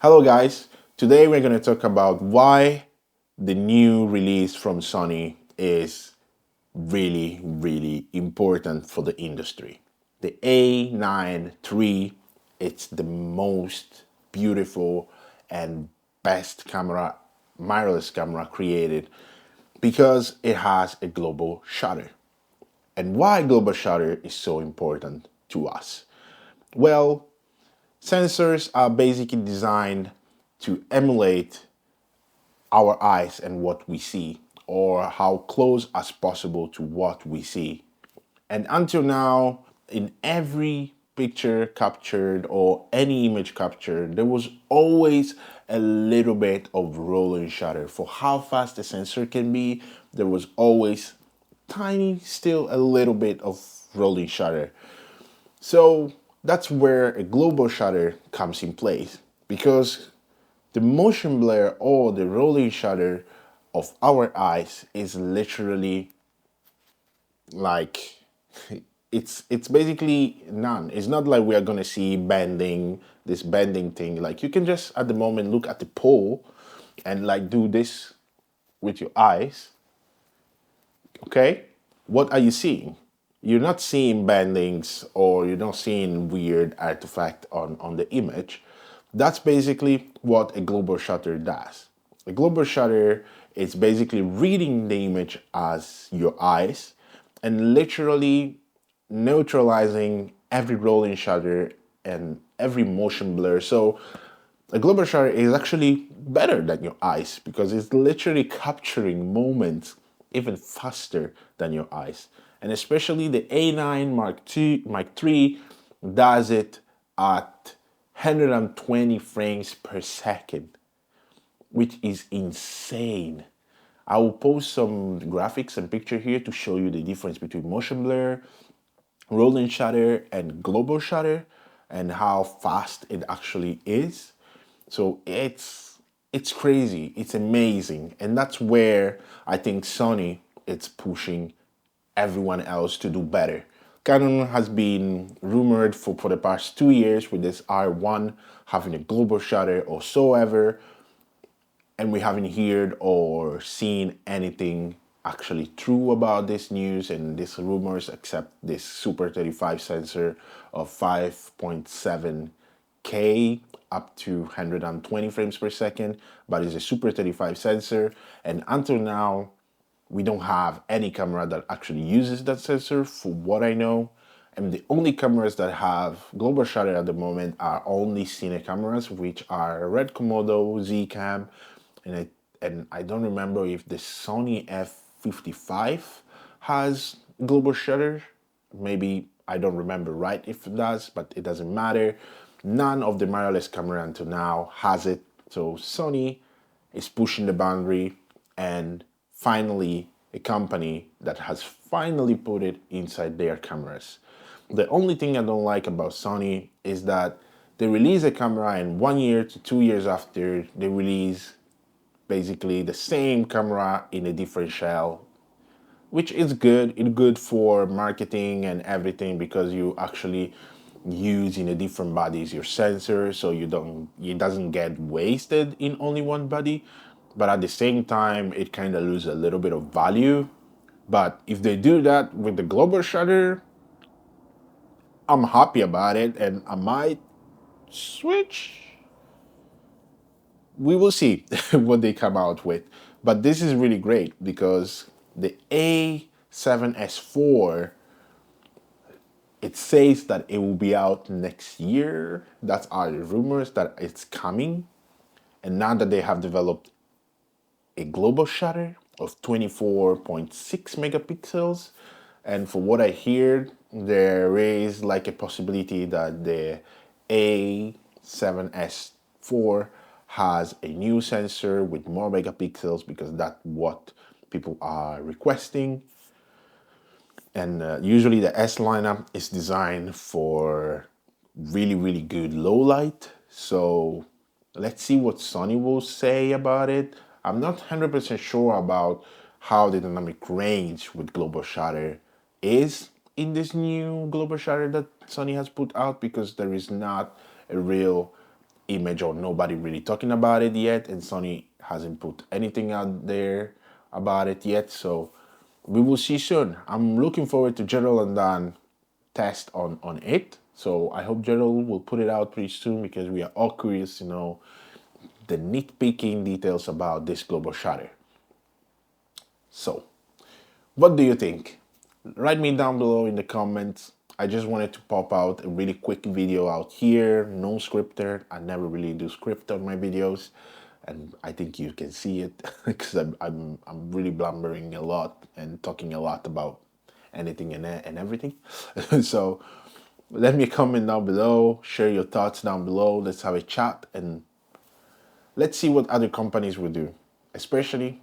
Hello guys, today we're going to talk about why the new release from Sony is really important for the industry. The A9III, it's the most beautiful and best camera, mirrorless camera created because it has a global shutter. And why global shutter is so important to us? Well, sensors are basically designed to emulate our eyes and what we see, or how close as possible to what we see. And until now, in every picture captured or any image captured, there was always a little bit of rolling shutter. For how fast the sensor can be, there was always tiny, still a little bit of rolling shutter. So that's where a global shutter comes in place, because the motion blur or the rolling shutter of our eyes is literally like it's basically none. It's not like we are gonna see bending, this bending thing. Like you can just at the moment look at the pole and like do this with your eyes. Okay, what are you seeing? You're not seeing bendings or you're not seeing weird artifact on the image. That's basically what a global shutter does. A global shutter is basically reading the image as your eyes and literally neutralizing every rolling shutter and every motion blur. So a global shutter is actually better than your eyes because it's literally capturing moments even faster than your eyes. And especially the A9 Mark III does it at 120 frames per second, which is insane. I will post some graphics and picture here to show you the difference between motion blur, rolling shutter, and global shutter, and how fast it actually is. So it's crazy, it's amazing, and that's where I think Sony is pushing everyone else to do better. Canon has been rumored for the past 2 years with this R1 having a global shutter or so ever, and we haven't heard or seen anything actually true about this news and these rumors except this Super 35 sensor of 5.7K up to 120 frames per second, but it's a Super 35 sensor, and until now we don't have any camera that actually uses that sensor for what I know. And the only cameras that have global shutter at the moment are only Cine cameras, which are Red Komodo, Z-Cam, and I don't remember if the Sony F55 has global shutter. Maybe I don't remember right if it does, but it doesn't matter. None of the mirrorless camera until now has it. So Sony is pushing the boundary, and finally a company that has finally put it inside their cameras. The only thing I don't like about Sony is that they release a camera and 1 year to 2 years after they release basically the same camera in a different shell, which is good. It's good for marketing and everything because you actually use in a different bodies your sensor, so it doesn't get wasted in only one body. But at the same time, it kind of loses a little bit of value. But if they do that with the global shutter, I'm happy about it, and I might switch. We will see what they come out with. But this is really great because the A7S4, it says that it will be out next year. That's our rumors that it's coming. And now that they have developed a global shutter of 24.6 megapixels, and for what I hear, there is like a possibility that the A7S4 has a new sensor with more megapixels because that's what people are requesting. And usually the S lineup is designed for really good low light. So let's see what Sony will say about it. I'm not 100% sure about how the dynamic range with global shutter is in this new global shutter that Sony has put out, because there is not a real image or nobody really talking about it yet, and Sony hasn't put anything out there about it yet. So we will see soon. I'm looking forward to Gerald and Dan test on it. So I hope Gerald will put it out pretty soon because we are all curious to know the nitpicking details about this global shutter. So, what do you think? Write me down below in the comments. I just wanted to pop out a really quick video out here, no scripted. I never really do script on my videos, and I think you can see it because I'm really blabbering a lot and talking a lot about anything and everything. So let me comment down below, share your thoughts down below. Let's have a chat and let's see what other companies will do. Especially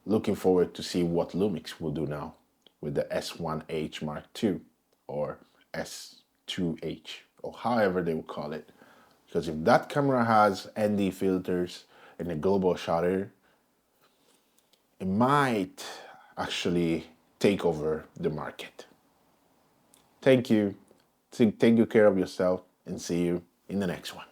looking forward to see what Lumix will do now with the S1H Mark II or S2H or however they will call it. Because if that camera has ND filters and a global shutter, it might actually take over the market. Thank you. Take good care of yourself and see you in the next one.